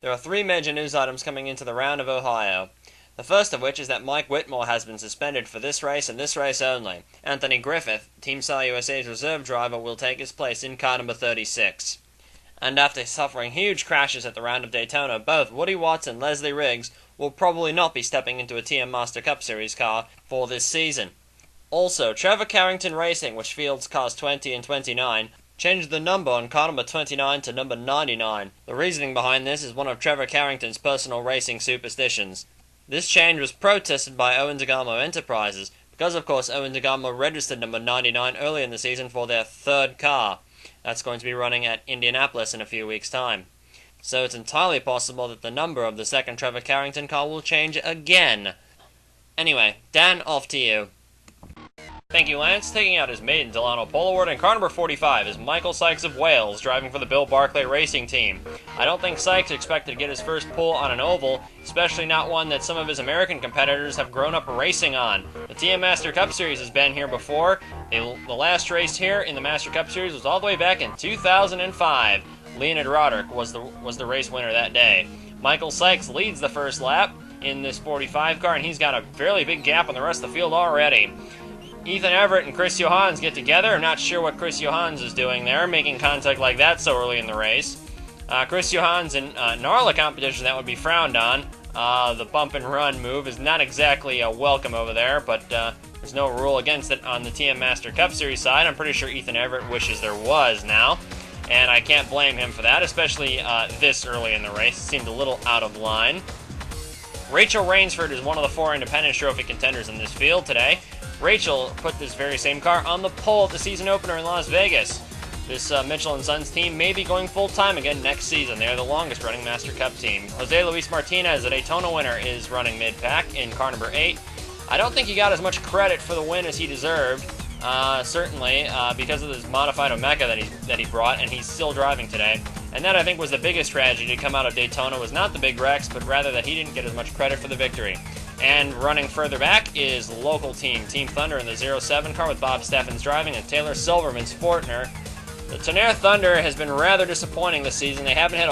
There are three major news items coming into the round of Ohio. The first of which is that Mike Whitmore has been suspended for this race and this race only. Anthony Griffith, Team Sal USA's reserve driver, will take his place in car number 36. And after suffering huge crashes at the round of Daytona, both Woody Watts and Leslie Riggs will probably not be stepping into a TM Master Cup Series car for this season. Also, Trevor Carrington Racing, which fields cars 20 and 29, changed the number on car number 29 to number 99. The reasoning behind this is one of Trevor Carrington's personal racing superstitions. This change was protested by Owen DeGamo Enterprises, because of course Owen DeGamo registered number 99 early in the season for their third car. That's going to be running at Indianapolis in a few weeks' time. So it's entirely possible that the number of the second Trevor Carrington car will change again. Anyway, Dan, off to you. Thank you, Lance. Taking out his maiden Delano Pole Award in car number 45 is Michael Sykes of Wales, driving for the Bill Barclay Racing Team. I don't think Sykes expected to get his first pole on an oval, especially not one that some of his American competitors have grown up racing on. The TM Master Cup Series has been here before. The last race here in the Master Cup Series was all the way back in 2005. Leonid Roderick was the race winner that day. Michael Sykes leads the first lap in this 45 car, and he's got a fairly big gap on the rest of the field already. Ethan Everett and Chris Johans get together. I'm not sure what Chris Johans is doing there, making contact like that so early in the race. Chris Johans in NARLA competition, that would be frowned on. The bump and run move is not exactly welcome over there, but there's no rule against it on the TM Master Cup Series side. I'm pretty sure Ethan Everett wishes there was now, and I can't blame him for that, especially this early in the race. It seemed a little out of line. Rachel Rainsford is one of the four Independence Trophy contenders in this field today. Rachel put this very same car on the pole at the season opener in Las Vegas. This Mitchell & Sons team may be going full-time again next season. They are the longest-running Master Cup team. Jose Luis Martinez, the Daytona winner, is running mid-pack in car number 8. I don't think he got as much credit for the win as he deserved, certainly, because of this modified Omega that he brought, and he's still driving today. And that, I think, was the biggest tragedy to come out of Daytona, was not the big wrecks, but rather that he didn't get as much credit for the victory. And running further back is the local team, Team Thunder in the 07 car with Bob Steffens driving and Taylor Silverman's Fortner. The Tonnerre Thunder has been rather disappointing this season. They haven't had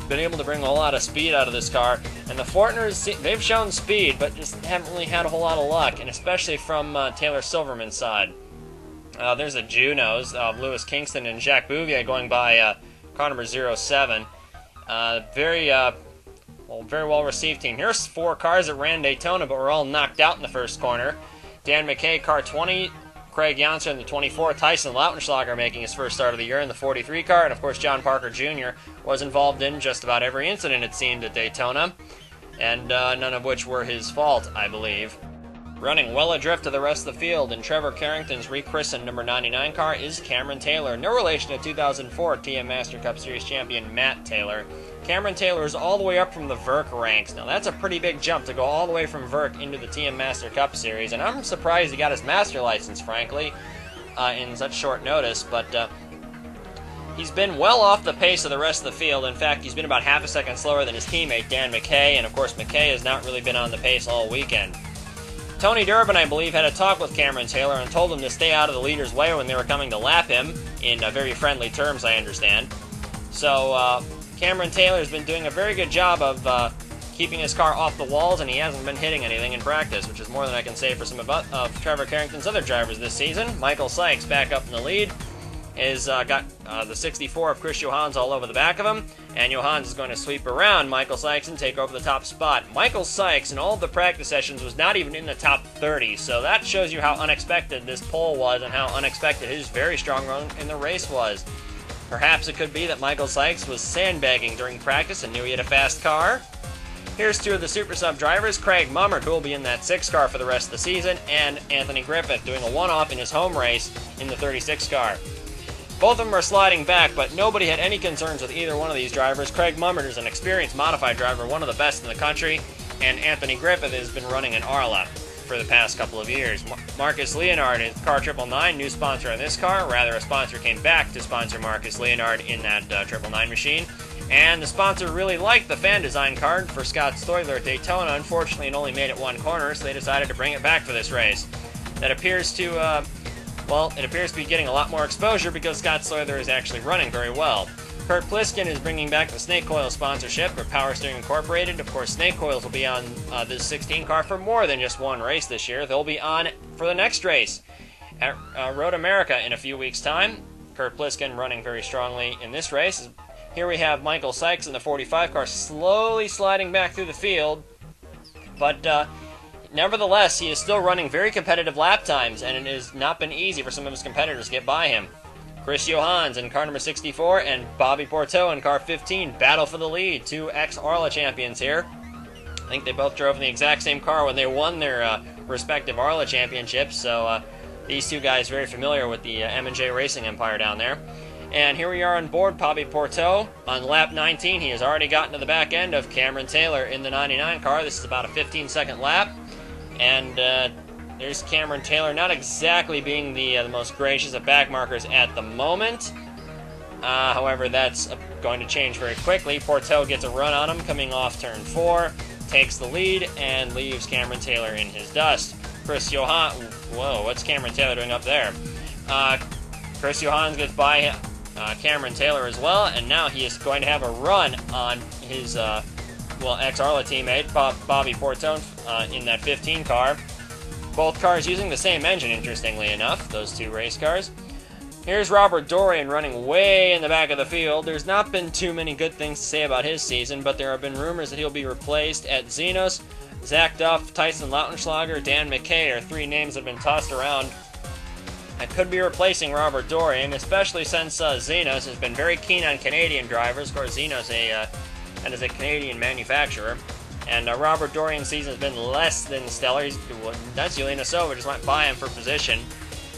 been able to bring a whole lot of speed out of this car. And the Fortners, they've shown speed, but just haven't really had a whole lot of luck, and especially from Taylor Silverman's side. There's the Junos of Lewis Kingston and Jacques Bouvier going by car number 07. Very well received team. Here's four cars that ran Daytona but were all knocked out in the first corner. Dan McKay, car 20, Craig Younser in the 24, Tyson Lautenschlager making his first start of the year in the 43 car, and of course John Parker Jr. was involved in just about every incident, it seemed, at Daytona, and none of which were his fault, I believe. Running well adrift to the rest of the field in Trevor Carrington's rechristened number 99 car is Cameron Taylor, no relation to 2004 TM Master Cup Series champion Matt Taylor. Cameron Taylor is all the way up from the VERC ranks. Now that's a pretty big jump to go all the way from VERC into the TM Master Cup Series, and I'm surprised he got his master license, frankly, in such short notice, but he's been well off the pace of the rest of the field. In fact, he's been about half a second slower than his teammate Dan McKay, and of course McKay has not really been on the pace all weekend. Tony Durbin, I believe, had a talk with Cameron Taylor and told him to stay out of the leader's way when they were coming to lap him, in very friendly terms, I understand. So, Cameron Taylor's been doing a very good job of keeping his car off the walls, and he hasn't been hitting anything in practice, which is more than I can say for some of Trevor Carrington's other drivers this season. Michael Sykes back up in the lead. Is got the 64 of Chris Johans all over the back of him, and Johans is going to sweep around Michael Sykes and take over the top spot. Michael Sykes in all of the practice sessions was not even in the top 30, so that shows you how unexpected this pole was and how unexpected his very strong run in the race was. Perhaps it could be that Michael Sykes was sandbagging during practice and knew he had a fast car. Here's two of the Super Sub drivers, Craig Mummert, who will be in that 6 car for the rest of the season, and Anthony Griffith doing a one-off in his home race in the 36 car. Both of them are sliding back, but nobody had any concerns with either one of these drivers. Craig Mummert is an experienced modified driver, one of the best in the country, and Anthony Griffith has been running an Arla for the past couple of years. Marcus Leonard is car 999, new sponsor on this car. Rather, a sponsor came back to sponsor Marcus Leonard in that 999 machine. And the sponsor really liked the fan design card for Scott Stoyler at Daytona. Unfortunately, it only made it one corner, so they decided to bring it back for this race. That appears to well, it appears to be getting a lot more exposure because Scott Slither is actually running very well. Kurt Pliskin is bringing back the Snake Coil sponsorship for Power Steering Incorporated. Of course, Snake Coils will be on this 16 car for more than just one race this year. They'll be on for the next race at Road America in a few weeks' time. Kurt Pliskin running very strongly in this race. Here we have Michael Sykes in the 45 car slowly sliding back through the field, but nevertheless, he is still running very competitive lap times, and it has not been easy for some of his competitors to get by him. Chris Johans in car number 64 and Bobby Porteau in car 15 battle for the lead. Two ex-Arla champions here. I think they both drove in the exact same car when they won their respective Arla championships, so these two guys very familiar with the M&J Racing Empire down there. And here we are on board Bobby Porteau. On lap 19, he has already gotten to the back end of Cameron Taylor in the 99 car. This is about a 15-second lap. And there's Cameron Taylor, not exactly being the most gracious of backmarkers at the moment. However, that's going to change very quickly. Porteau gets a run on him coming off turn 4, takes the lead, and leaves Cameron Taylor in his dust. Chris Johan, whoa, what's Cameron Taylor doing up there? Chris Johans gets by Cameron Taylor as well, and now he is going to have a run on his ex-Arla teammate, Bobby Porteau, in that 15 car. Both cars using the same engine, interestingly enough, those two race cars. Here's Robert Dorian running way in the back of the field. There's not been too many good things to say about his season, but there have been rumors that he'll be replaced at Xenos. Zach Duff, Tyson Lautenschlager, Dan McKay are three names that have been tossed around. I could be replacing Robert Dorian, especially since Xenos has been very keen on Canadian drivers. Of course, Xenos is a Canadian manufacturer. And Robert Dorian's season has been less than stellar. That's Yelena Sova just went by him for position.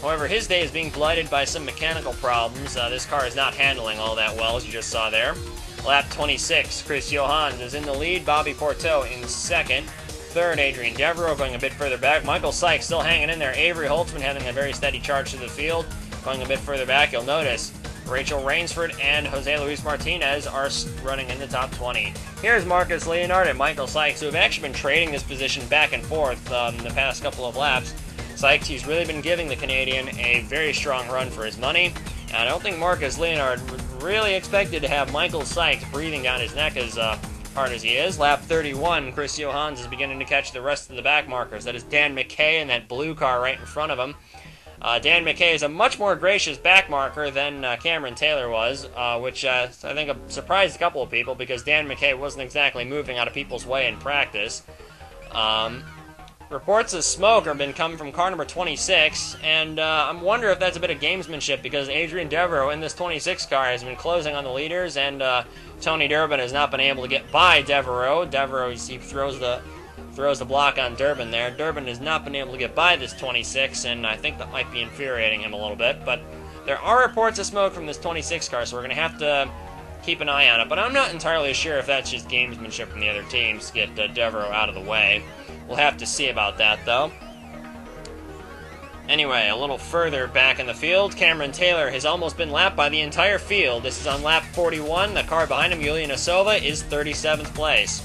However, his day is being blighted by some mechanical problems. This car is not handling all that well, as you just saw there. Lap 26, Chris Johans is in the lead. Bobby Porteau in second. Third, Adrian Devereaux going a bit further back. Michael Sykes still hanging in there. Avery Holtzman having a very steady charge to the field. Going a bit further back, you'll notice Rachel Rainsford and Jose Luis Martinez are running in the top 20. Here's Marcus Leonard and Michael Sykes, who have actually been trading this position back and forth in the past couple of laps. Sykes, he's really been giving the Canadian a very strong run for his money. And I don't think Marcus Leonard really expected to have Michael Sykes breathing down his neck as hard as he is. Lap 31, Chris Johans is beginning to catch the rest of the back markers. That is Dan McKay in that blue car right in front of him. Dan McKay is a much more gracious back marker than Cameron Taylor was, which I think surprised a couple of people because Dan McKay wasn't exactly moving out of people's way in practice. Reports of smoke have been coming from car number 26, and I wonder if that's a bit of gamesmanship because Adrian Devereaux in this 26 car has been closing on the leaders, and Tony Durbin has not been able to get by Devereaux. Devereaux, he throws the block on Durbin there. Durbin has not been able to get by this 26, and I think that might be infuriating him a little bit. But there are reports of smoke from this 26 car, so we're going to have to keep an eye on it. But I'm not entirely sure if that's just gamesmanship from the other teams to get Devereaux out of the way. We'll have to see about that, though. Anyway, a little further back in the field, Cameron Taylor has almost been lapped by the entire field. This is on lap 41. The car behind him, Yulia Sova, is 37th place.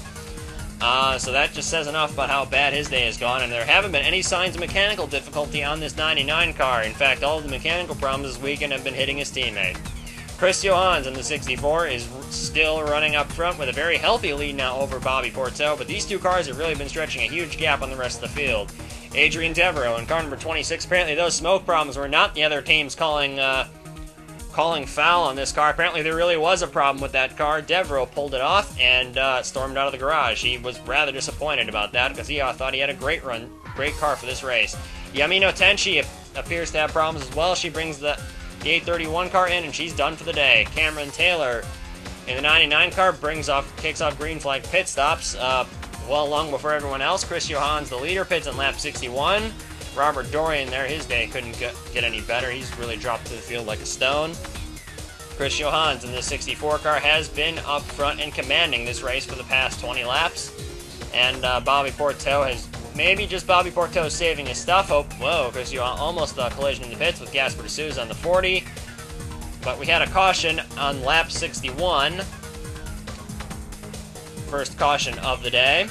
So that just says enough about how bad his day has gone, and there haven't been any signs of mechanical difficulty on this 99 car. In fact, all of the mechanical problems this weekend have been hitting his teammate. Chris Johans in the 64 is still running up front with a very healthy lead now over Bobby Porteau, but these two cars have really been stretching a huge gap on the rest of the field. Adrian Devereaux in car number 26, apparently those smoke problems were not the other teams calling foul on this car. Apparently there really was a problem with that car. Devereaux pulled it off and stormed out of the garage. He was rather disappointed about that because he thought he had a great car for this race. Yamino Tenchi appears to have problems as well. She brings the 831 car in and she's done for the day. Cameron Taylor in the 99 car kicks off green flag pit stops well long before everyone else. Chris Johans, the leader, pits in lap 61. Robert Dorian there, his day couldn't get any better. He's really dropped to the field like a stone. Chris Johans in the 64 car has been up front and commanding this race for the past 20 laps. And Bobby Porteau has, maybe just Bobby Porteau saving his stuff. Oh, whoa, Chris Johans almost collision in the pits with Gasper D'Souza on the 40. But we had a caution on lap 61. First caution of the day.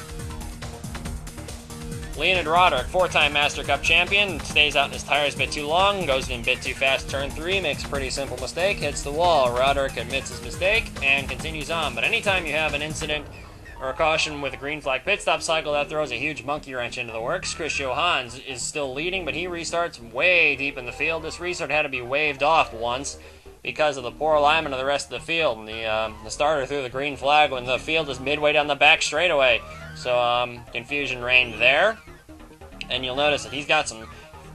Leonid Roderick, 4-time Master Cup champion, stays out in his tires a bit too long, goes in a bit too fast, turn 3, makes a pretty simple mistake, hits the wall. Roderick admits his mistake and continues on. But anytime you have an incident or a caution with a green flag pit stop cycle, that throws a huge monkey wrench into the works. Chris Johans is still leading, but he restarts way deep in the field. This restart had to be waved off once because of the poor alignment of the rest of the field. The starter threw the green flag when the field is midway down the back straightaway. So confusion reigned there. And you'll notice that he's got some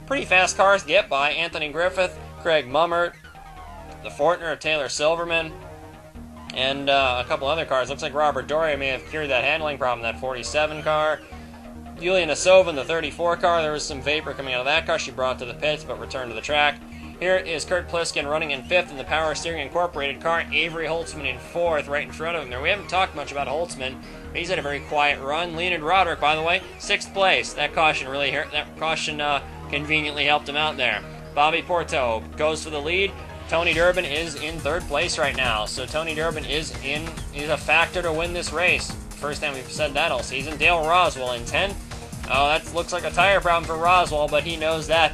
pretty fast cars to get by. Anthony Griffith, Craig Mummert, the Fortner of Taylor Silverman, and a couple other cars. Looks like Robert Doria may have cured that handling problem, that 47 car. Yulian Asova in the 34 car. There was some vapor coming out of that car. She brought to the pits but returned to the track. Here is Kurt Pliskin running in 5th in the Power Steering Incorporated car. Avery Holtzman in 4th, right in front of him there. We haven't talked much about Holtzman, but he's had a very quiet run. Leonid Roderick, by the way, 6th place. That caution really hurt. That caution conveniently helped him out there. Bobby Porto goes for the lead. Tony Durbin is in 3rd place right now. So Tony Durbin is a factor to win this race. First time we've said that all season. Dale Roswell in 10th. Oh, that looks like a tire problem for Roswell, but he knows that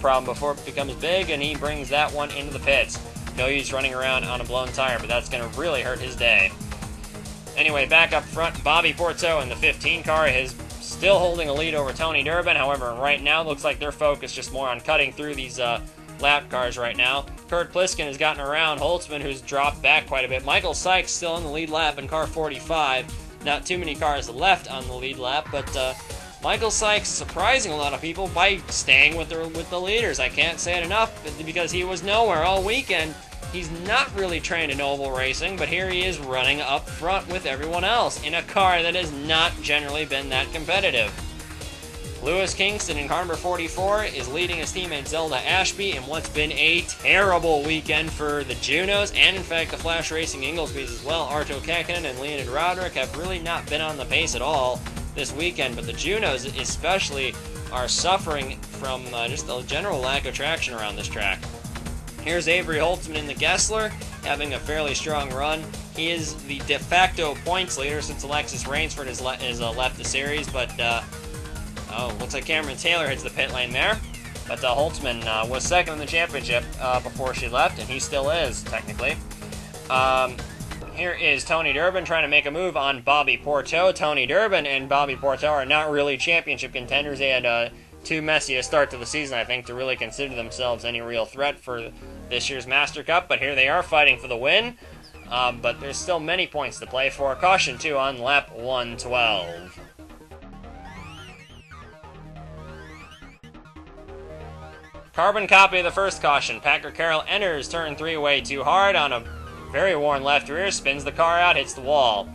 problem before it becomes big, and he brings that one into the pits. No use running around on a blown tire, but that's going to really hurt his day. Anyway, back up front, Bobby Porto in the 15 car is still holding a lead over Tony Durbin. However, right now looks like they're focused just more on cutting through these lap cars right now. Kurt Pliskin has gotten around Holtzman, who's dropped back quite a bit. Michael Sykes still in the lead lap in car 45. Not too many cars left on the lead lap, but Michael Sykes surprising a lot of people by staying with the leaders. I can't say it enough because he was nowhere all weekend. He's not really trained in oval racing, but here he is running up front with everyone else in a car that has not generally been that competitive. Lewis Kingston in car number 44 is leading his teammate Zelda Ashby in what's been a terrible weekend for the Junos, and in fact the Flash Racing Inglesbys as well. Arto Kekkonen and Leonid Roderick have really not been on the pace at all this weekend, but the Junos especially are suffering from just a general lack of traction around this track. Here's Avery Holtzman in the Gessler, having a fairly strong run. He is the de facto points leader since Alexis Rainsford has left the series, but looks like Cameron Taylor hits the pit lane there. But Holtzman was second in the championship before she left, and he still is, technically. Here is Tony Durbin trying to make a move on Bobby Porto. Tony Durbin and Bobby Porto are not really championship contenders. They had too messy a start to the season, I think, to really consider themselves any real threat for this year's Master Cup. But here they are fighting for the win. But there's still many points to play for. Caution 2 on lap 112. Carbon copy of the first caution. Packer Carroll enters turn 3 way too hard on a very worn left rear, spins the car out, hits the wall.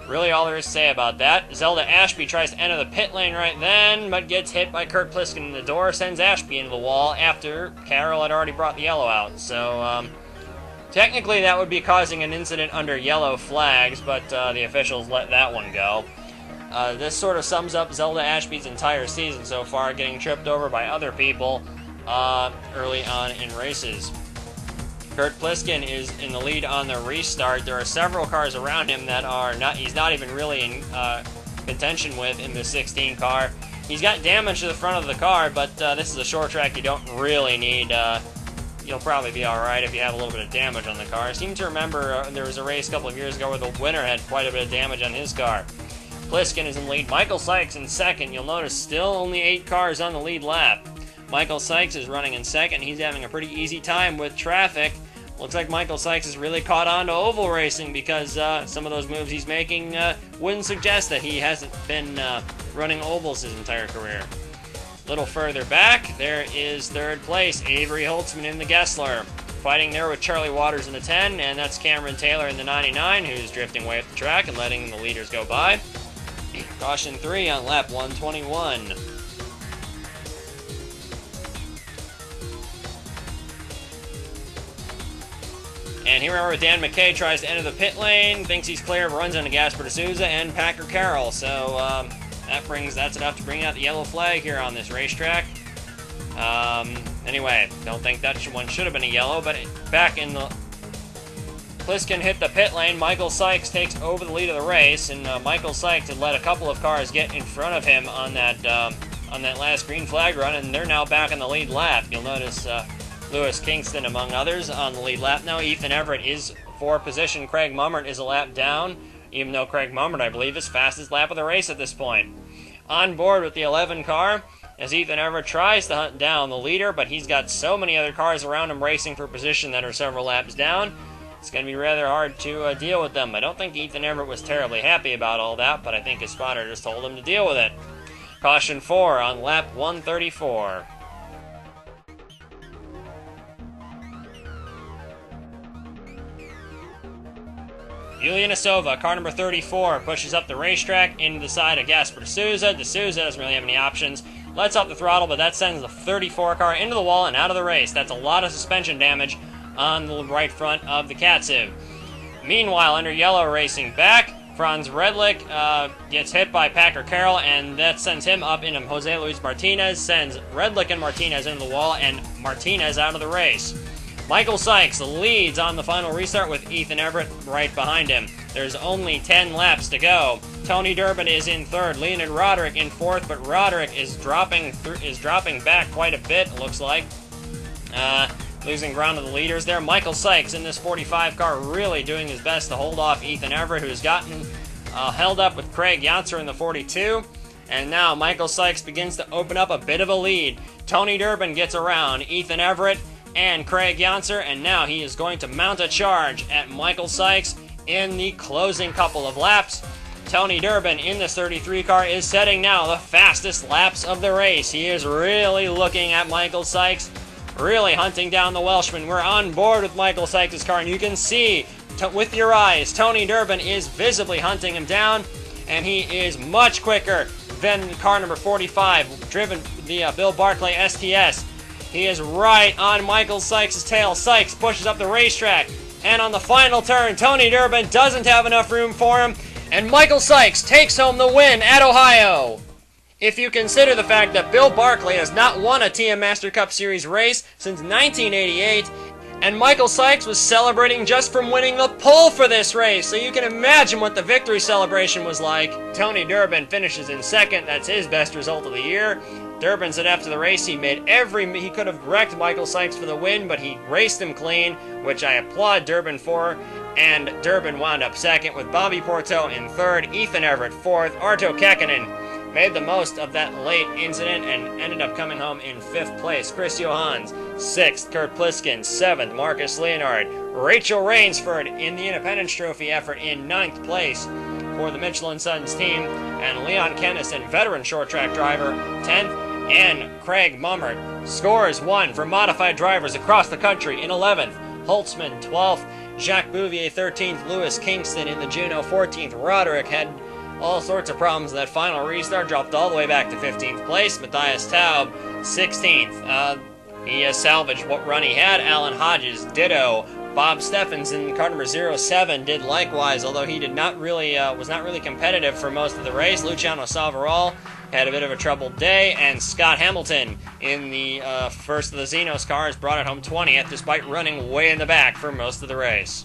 Really all there is to say about that. Zelda Ashby tries to enter the pit lane right then, but gets hit by Kurt Pliskin in the door, sends Ashby into the wall after Carroll had already brought the yellow out. So, technically that would be causing an incident under yellow flags, but the officials let that one go. This sort of sums up Zelda Ashby's entire season so far, getting tripped over by other people early on in races. Kurt Pliskin is in the lead on the restart. There are several cars around him that he's not even really in contention with in the 16 car. He's got damage to the front of the car, but this is a short track. You don't really need, you'll probably be alright if you have a little bit of damage on the car. I seem to remember there was a race a couple of years ago where the winner had quite a bit of damage on his car. Pliskin is in lead. Michael Sykes in second. You'll notice still only 8 cars on the lead lap. Michael Sykes is running in second. He's having a pretty easy time with traffic. Looks like Michael Sykes has really caught on to oval racing because some of those moves he's making wouldn't suggest that he hasn't been running ovals his entire career. A little further back, there is third place, Avery Holtzman in the Gessler. Fighting there with Charlie Waters in the 10, and that's Cameron Taylor in the 99, who's drifting away up the track and letting the leaders go by. Caution 3 on lap 121. And here we are with Dan McKay, tries to enter the pit lane, thinks he's clear, runs into Gasper D'Souza and Packer Carroll. So that's enough to bring out the yellow flag here on this racetrack. Anyway, don't think that one should have been a yellow, but back in the Pliskin hit the pit lane. Michael Sykes takes over the lead of the race, and Michael Sykes had let a couple of cars get in front of him on that last green flag run, and they're now back on the lead lap. You'll notice Lewis Kingston, among others, on the lead lap now. Ethan Everett is for position. Craig Mummert is a lap down, even though Craig Mummert, I believe, is fastest lap of the race at this point. On board with the 11 car, as Ethan Everett tries to hunt down the leader, but he's got so many other cars around him racing for position that are several laps down. It's going to be rather hard to deal with them. I don't think Ethan Everett was terribly happy about all that, but I think his spotter just told him to deal with it. Caution 4 on lap 134. Yulia Nasova, car number 34, pushes up the racetrack into the side of Gasper D'Souza. D'Souza doesn't really have any options. Lets up the throttle, but that sends the 34 car into the wall and out of the race. That's a lot of suspension damage on the right front of the Katsiv. Meanwhile, under yellow racing back, Franz Redlich gets hit by Packer Carroll, and that sends him up into Jose Luis Martinez, sends Redlich and Martinez into the wall, and Martinez out of the race. Michael Sykes leads on the final restart with Ethan Everett right behind him. There's only 10 laps to go. Tony Durbin is in third, Leonid Roderick in fourth, but Roderick is dropping back quite a bit, it looks like. Losing ground to the leaders there. Michael Sykes in this 45 car really doing his best to hold off Ethan Everett, who's gotten held up with Craig Yantzer in the 42. And now Michael Sykes begins to open up a bit of a lead. Tony Durbin gets around Ethan Everett and Craig Yantzer, and now he is going to mount a charge at Michael Sykes in the closing couple of laps. Tony Durbin in this 33 car is setting now the fastest laps of the race. He is really looking at Michael Sykes, really hunting down the Welshman. We're on board with Michael Sykes' car, and you can see with your eyes, Tony Durbin is visibly hunting him down, and he is much quicker than car number 45, driven the Bill Barclay STS. He is right on Michael Sykes' tail. Sykes pushes up the racetrack, and on the final turn, Tony Durbin doesn't have enough room for him, and Michael Sykes takes home the win at Ohio. If you consider the fact that Bill Barclay has not won a TM Master Cup Series race since 1988, and Michael Sykes was celebrating just from winning the pole for this race, so you can imagine what the victory celebration was like. Tony Durbin finishes in second. That's his best result of the year. Durbin said after the race he could have wrecked Michael Sykes for the win, but he raced him clean, which I applaud Durbin for. And Durbin wound up second, with Bobby Porto in third, Ethan Everett fourth. Arto Kekkonen made the most of that late incident and ended up coming home in fifth place. Chris Johans sixth, Kurt Pliskin seventh, Marcus Leonard, Rachel Rainsford in the Independence Trophy effort in ninth place for the Mitchell & Sons team, and Leon Kennison, veteran short track driver, 10th, and Craig Mummert scores one for modified drivers across the country in 11th, Holtzman 12th, Jacques Bouvier 13th, Lewis Kingston in the Juno 14th. Roderick had all sorts of problems. That final restart dropped all the way back to 15th place. Matthias Taub 16th. He has salvaged what run he had. Alan Hodges ditto. Bob Steffens in car number 07 did likewise, although he did not really was not really competitive for most of the race. Luciano Salvarol had a bit of a troubled day, and Scott Hamilton in the first of the Xenos cars brought it home 20th, despite running way in the back for most of the race.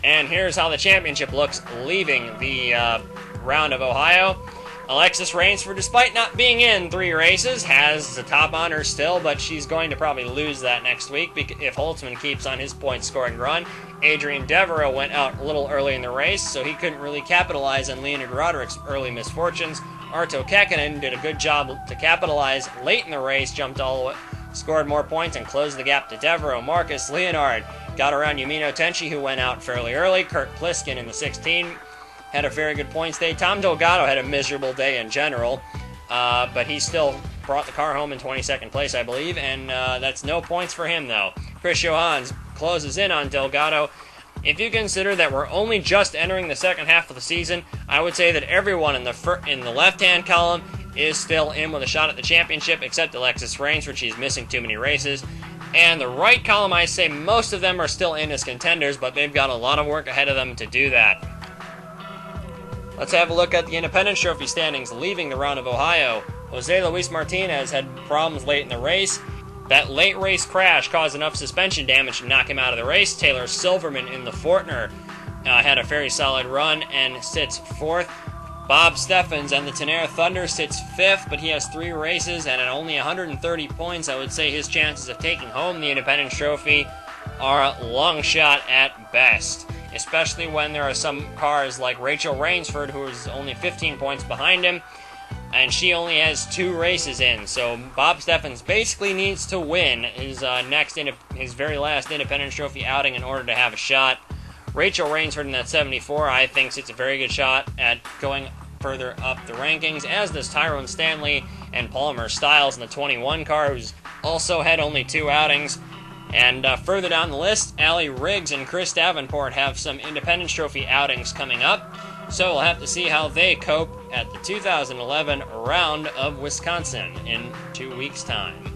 And here's how the championship looks leaving the round of Ohio. Alexis Rainsford, despite not being in 3 races, has the top honor still, but she's going to probably lose that next week if Holtzman keeps on his point-scoring run. Adrian Devereaux went out a little early in the race, so he couldn't really capitalize on Leonid Roderick's early misfortunes. Arto Kekkonen did a good job to capitalize late in the race, jumped all the way, scored more points, and closed the gap to Devereaux. Marcus Leonard got around Yumino Tenchi, who went out fairly early. Kurt Pliskin in the 16 had a very good points day. Tom Delgado had a miserable day in general, but he still brought the car home in 22nd place, I believe, and that's no points for him, though. Chris Johans closes in on Delgado. If you consider that we're only just entering the second half of the season, I would say that everyone in the left-hand column is still in with a shot at the championship, except Alexis Rainsford. She's missing too many races. And the right column, I say most of them are still in as contenders, but they've got a lot of work ahead of them to do that. Let's have a look at the Independence Trophy standings leaving the round of Ohio. Jose Luis Martinez had problems late in the race. That late race crash caused enough suspension damage to knock him out of the race. Taylor Silverman in the Fortner had a very solid run and sits 4th. Bob Steffens and the Tenere Thunder sits 5th, but he has 3 races, and at only 130 points, I would say his chances of taking home the Independence Trophy are a long shot at best, especially when there are some cars like Rachel Rainsford, who is only 15 points behind him, and she only has 2 races in. So Bob Steffens basically needs to win his very last Independence Trophy outing in order to have a shot. Rachel Rainsford in that 74, I think, sits a very good shot at going further up the rankings, as does Tyrone Stanley and Palmer Styles in the 21 car, who's also had only 2 outings. And further down the list, Allie Riggs and Chris Davenport have some Independence Trophy outings coming up, so we'll have to see how they cope at the 2011 round of Wisconsin in 2 weeks' time.